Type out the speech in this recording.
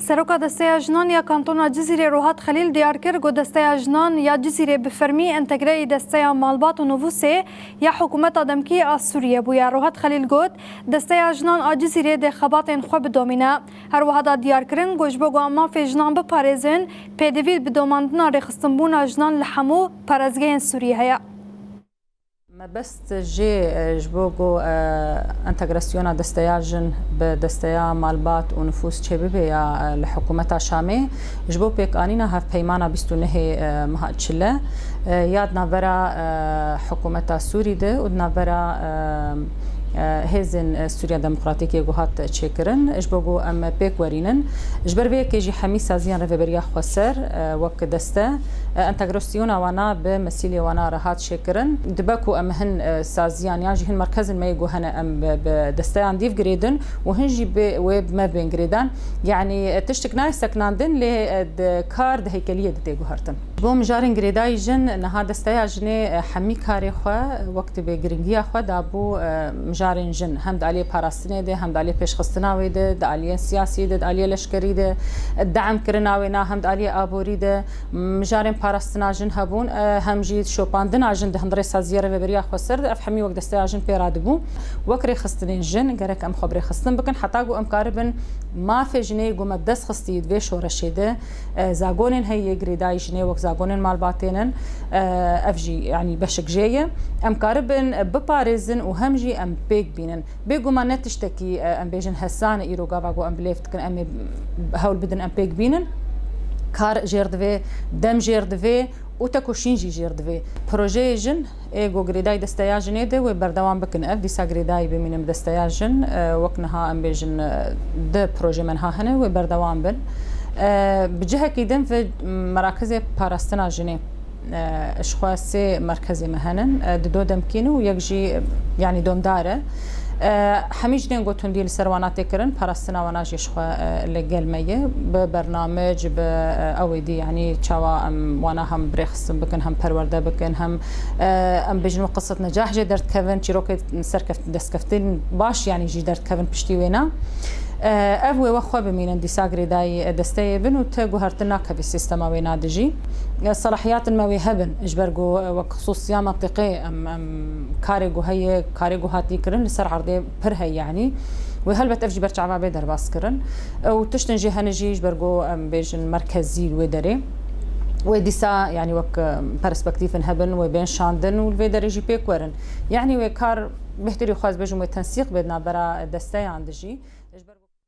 سروکا دسته جنان یا کانتونا جزیره روحات خلیل دیار کرد گو دسته جنان یا جزیره بفرمی انتگری دسته مالبات و نووسه یا حکومت آدمکی از سوریه بویا روحات خلیل گود دسته جنان آ جزیره ده خبات خوب بدومینه هر وحدا دیار کرن گوش بگو اما فی جنان بپارزن پیدوید بدوماندنا رخصتنبون جنان لحمو پارزگین سوریه هیا ما بس جي جبوغو انتجراسيونا دستياجن بدستيا مالبات ونفوس شبيبه يا الحكومة شامي جبو بيك انينا هاف بيمانا بيستو نهي مهاتشله يادنا برا حكومة سوري ده ودنا برا هزن سوريا ديمقراطيكيه جوهات تشكرن اجبوغو ام بيك ورينن اجبر بيك يجي حميس زيان ريفيريا خسر وك دسته انتجراسيونا وانا بمسيلي وانا راحات شكرن دبكو ام هن سازيان ياجي هن مركز ما يجو هنا ام بدسته عنديف جريدن وهنجي ويب ما بين جريدان يعني تشتك ناي سكناندن ل كارد هيكليه دتيجو هرتن بو مجارن جريداي جن نها دسته جني حمي كاري خو وقت بجرينجيا خو دابو جارين جن هم عليه باراستنه ده هم عليه پیشخستناوي ده عليه سياسي ده عليه لشكري ده الدعم كرناوي نا هم عليه ابوري ده مجارين باراستنا جن هبون هم جي شوباندنا جن ده هندري سازيره وبريا خسر افحمي وقت دستاجن بيرادبو وكري خستنين جن غيرك ام خبري خستن بكن حتى جو ام قاربن ما في جني جو مدس خستي دو شورشيده زاغونن هي جريداي جني وك زاغونن مالباتينن افجي يعني بشك جايه ام قاربن بباريزن وهم جي ام بيك بينن بيجو ما نتشتكي ام بيجن هسان ايرو غافاغو ام بليفت كن ام هول بدن ام بيك بينن كار جيردفي دم جيردفي وتكوشينجي جيردفي بروجي جن ايجو غريداي دستياجن ده وبردوام بكن اف دي ساغريداي بمن دستياجن وقنها ام بيجن ده بروجي منها هنا وبردوام بن بجهه كيدن في مراكز باراستنا جني اشخاصي مركزي مهنن دو دمكينو ويجي يعني دوم داره حميج دين قوتون ديال سروانات كرن باراستنا وناجي شخوا لقال ميه ببرنامج باودي يعني تشوا ام وانا هم بريخص بكن هم برورده بكن هم ام بجنو قصه نجاح جي درت كيفن شيروكي سركفت دسكفتين باش يعني جي درت كيفن بشتي وينا افوي وخو بمين دي ساغري داي دستي بن وتغو هرتنا كبسيستما وينا دجي الصلاحيات الموي هبن اجبرغو وخصوصيه منطقيه ام كاريغو هي كاريغو هاتي كرن لسر عرضي برهي يعني وهلبت افجي برجع ما بيدر باسكرن وتشتنجي هنجي اجبرغو ام بيجن مركزي الودري وديسا يعني وك برسبكتيف هبن وبين شاندن والفيدر يجي بيكورن يعني وكار بيحتري خاص بيجو تنسيق بدنا برا دستي عندجي